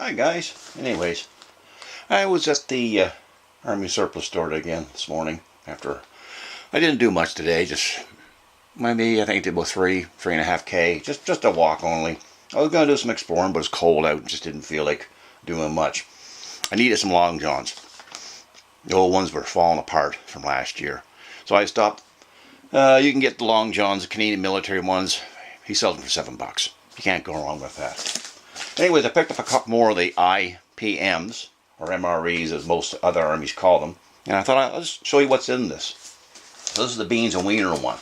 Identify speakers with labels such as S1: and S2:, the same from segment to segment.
S1: Hi guys. Anyways, I was at the Army Surplus store again this morning after I didn't do much today. Just maybe I think I did about 3.5K. Just a walk only. I was gonna do some exploring, but it's cold out and just didn't feel like doing much. I needed some long johns. The old ones were falling apart from last year, so I stopped. You can get the long johns, the Canadian military ones. He sells them for $7. You can't go wrong with that. Anyways, I picked up a couple more of the IPMs, or MREs as most other armies call them, and I thought I'll just show you what's in this. So this is the Beans and Wiener one.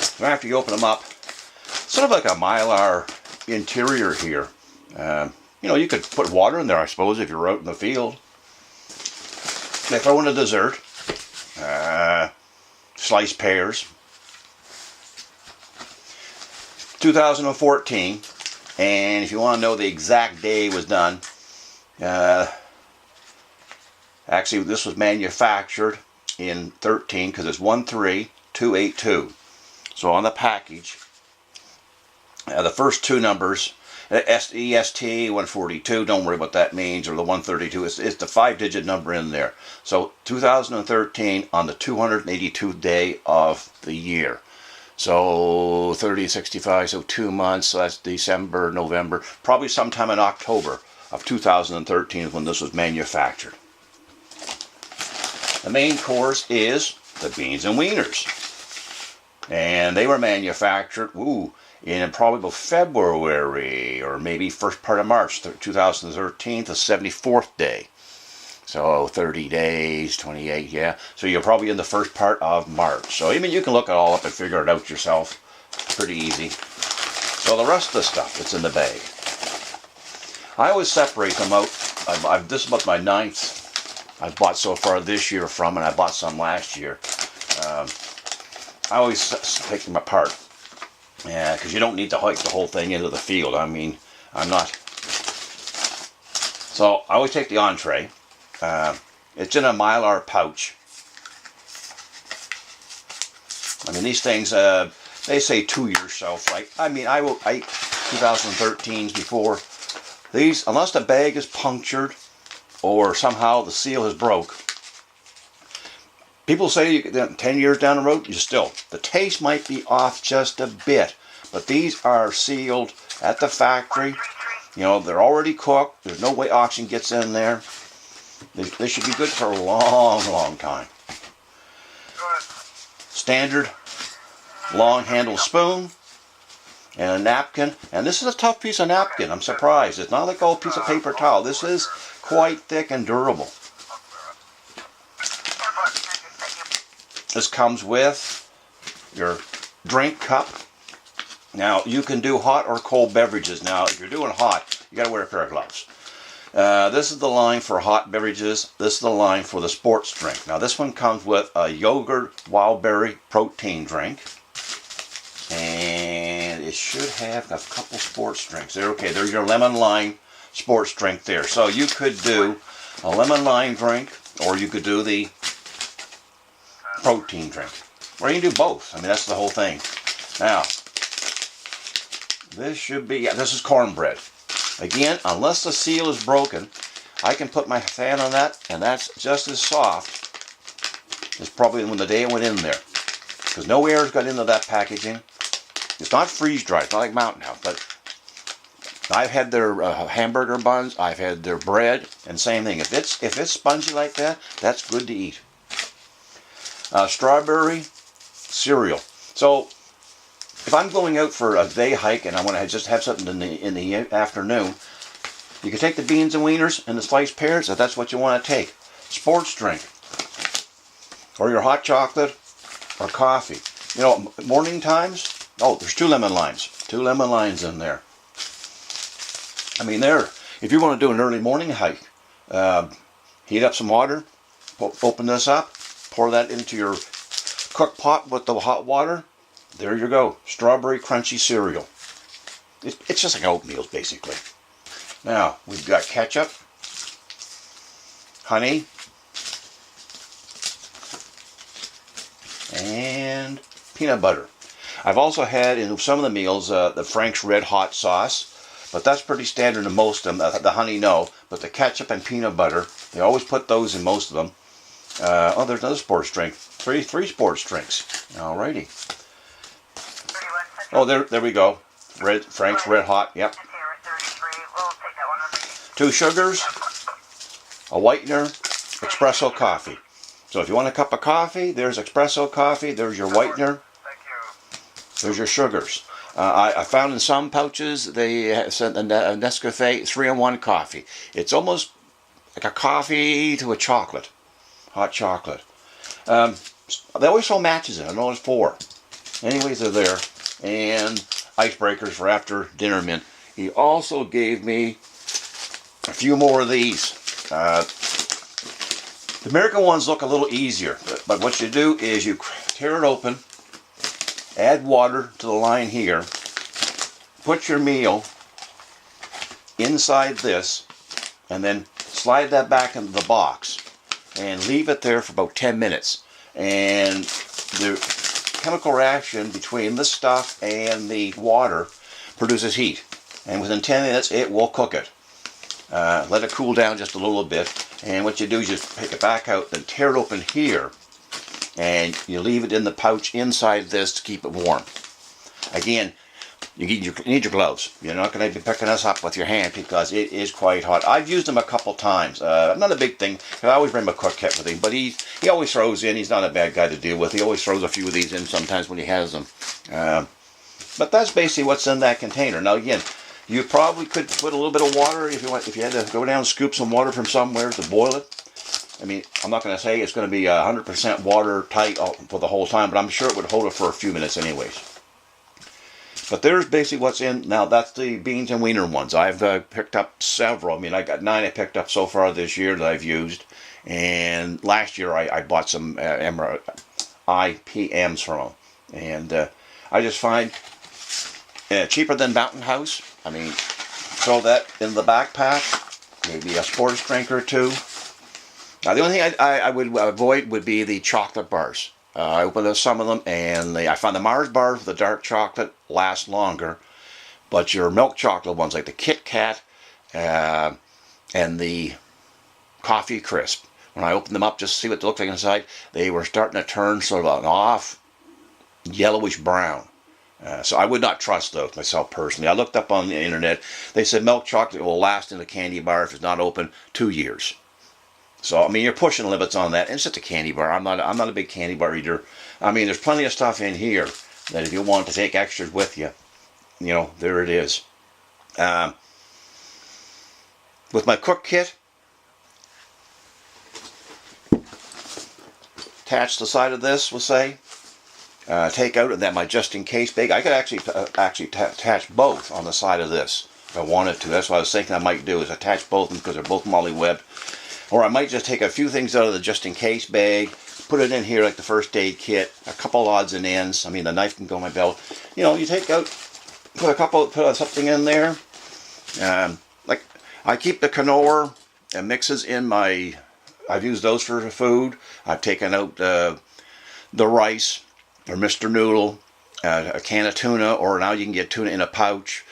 S1: So after you open them up, sort of like a Mylar interior here. You know, you could put water in there, I suppose, if you're out in the field. They throw in a dessert, sliced pears. 2014, and if you want to know the exact day it was done, actually this was manufactured in 13 because it's 13282. So on the package, the first two numbers, EST 142, don't worry what that means, or the 132, it's the 5-digit number in there. So 2013 on the 282nd day of the year. So 30, 65, so 2 months, so that's December, November, probably sometime in October of 2013 is when this was manufactured. The main course is the Beans and Wieners. And they were manufactured, in probably about February or maybe first part of March 2013, the 74th day. So 30 days, 28, yeah. So you're probably in the first part of March. So I mean, you can look it all up and figure it out yourself. Pretty easy. So the rest of the stuff that's in the bag, I always separate them out. This is about my 9th I've bought so far this year from, and I bought some last year. I always take them apart. Yeah, because you don't need to hike the whole thing into the field. I mean, I'm not. So I always take the entree. It's in a Mylar pouch. I mean, these things, they say 2 years shelf life. I mean, I 2013s before. These, unless the bag is punctured or somehow the seal is broke, people say 10 years down the road, the taste might be off just a bit. But these are sealed at the factory. You know, they're already cooked. There's no way oxygen gets in there. They should be good for a long, long time. Standard long handled spoon and a napkin. And this is a tough piece of napkin. I'm surprised. It's not like an old piece of paper towel. This is quite thick and durable. This comes with your drink cup. Now, you can do hot or cold beverages. Now, if you're doing hot, you got to wear a pair of gloves. This is the line for hot beverages. This is the line for the sports drink. Now this one comes with a yogurt wild berry protein drink. And it should have a couple sports drinks. There's your lemon lime sports drink there. So you could do a lemon lime drink, or you could do the protein drink. Or you can do both. I mean, that's the whole thing. Now, this should be, this is cornbread. Again, unless the seal is broken, I can put my hand on that, and that's just as soft as probably when the day it went in there. Because no air's got into that packaging. It's not freeze-dried, it's not like Mountain House, but I've had their hamburger buns, I've had their bread, and same thing. If it's spongy like that, that's good to eat. Strawberry cereal. So, if I'm going out for a day hike and I want to just have something in the afternoon, you can take the Beans and Wieners and the sliced pears if that's what you want to take. Sports drink, or your hot chocolate, or coffee. You know, morning times, there's 2 lemon limes. 2 lemon limes in there. I mean, if you want to do an early morning hike, heat up some water, open this up, pour that into your cook pot with the hot water. There you go, strawberry crunchy cereal. It's just like oatmeal, basically. Now, we've got ketchup, honey, and peanut butter. I've also had in some of the meals the Frank's Red Hot sauce. but that's pretty standard in most of them. The honey, no, but the ketchup and peanut butter, they always put those in most of them. Oh, there's another sports drink. Three sports drinks. Alrighty. Oh, there we go. Frank's Red Hot. Yep. 2 sugars, a whitener, espresso coffee. So if you want a cup of coffee, there's espresso coffee. There's your whitener. There's your sugars. I found in some pouches they sent a Nescafe 3-in-1 coffee. It's almost like a coffee to a chocolate, hot chocolate. They always sell matches in. I know there's 4. Anyways, they're there. And icebreakers for after dinner mint. He also gave me a few more of these. The American ones look a little easier, but what you do is you tear it open, add water to the line here, put your meal inside this, and then slide that back into the box and leave it there for about 10 minutes. And the chemical reaction between this stuff and the water produces heat. And within 10 minutes it will cook it. Let it cool down just a little bit. And what you do is just take it back out, then tear it open here. And you leave it in the pouch inside this to keep it warm. Again, you need your gloves. You're not going to be picking this up with your hand because it is quite hot. I've used them a couple times. Not a big thing. I always bring my cook kit with him, but he always throws in. He's not a bad guy to deal with. He always throws a few of these in sometimes when he has them. But that's basically what's in that container. Now again, you probably could put a little bit of water if you had to go down and scoop some water from somewhere to boil it. I mean, I'm not going to say it's going to be 100% watertight for the whole time, but I'm sure it would hold it for a few minutes anyways. But there's basically what's in. Now, that's the beans and wiener ones. I've picked up several. I mean, I got 9 I picked up so far this year that I've used. And last year I bought some IPMs from them. And I just find cheaper than Mountain House. I mean, throw that in the backpack. Maybe a sports drink or 2. Now, the only thing I would avoid would be the chocolate bars. I opened up some of them, and I found the Mars bars with the dark chocolate last longer, but your milk chocolate ones, like the Kit Kat and the Coffee Crisp, when I opened them up just to see what they looked like inside, they were starting to turn sort of an off yellowish brown. So I would not trust those myself personally. I looked up on the internet. They said milk chocolate will last in a candy bar if it's not open 2 years. So I mean, you're pushing limits on that. And it's just a candy bar. I'm not a big candy bar eater. I mean, there's plenty of stuff in here that if you want to take extras with you, you know, there it is. With my cook kit, attach the side of this, we'll say. Take out that my just in case bag. I could actually attach both on the side of this if I wanted to. That's what I was thinking I might do, is attach both of them because they're both molly-webbed. Or I might just take a few things out of the just in case bag, put it in here like the first aid kit, a couple odds and ends. I mean, the knife can go in my belt. You know, you take out, put something in there. Like I keep the quinoa and mixes in my. I've used those for food. I've taken out the rice or Mr. Noodle, a can of tuna, or now you can get tuna in a pouch.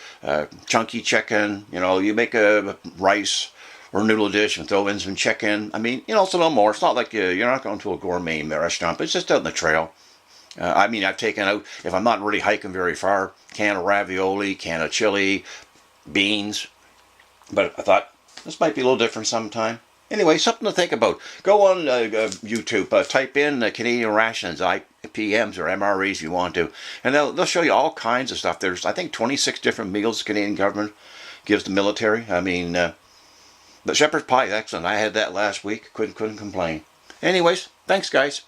S1: Chunky chicken. You know, you make a rice or noodle dish and throw in some chicken. I mean, you know, it's a little more. It's not like you're not going to a gourmet restaurant, but it's just out in the trail. I mean, I've taken out, if I'm not really hiking very far, can of ravioli, can of chili, beans. But I thought, this might be a little different sometime. Anyway, something to think about. Go on YouTube, type in Canadian rations, IPMs or MREs if you want to. And they'll show you all kinds of stuff. There's, I think, 26 different meals the Canadian government gives the military. I mean, the shepherd's pie is excellent. I had that last week. Couldn't complain. Anyways, thanks, guys.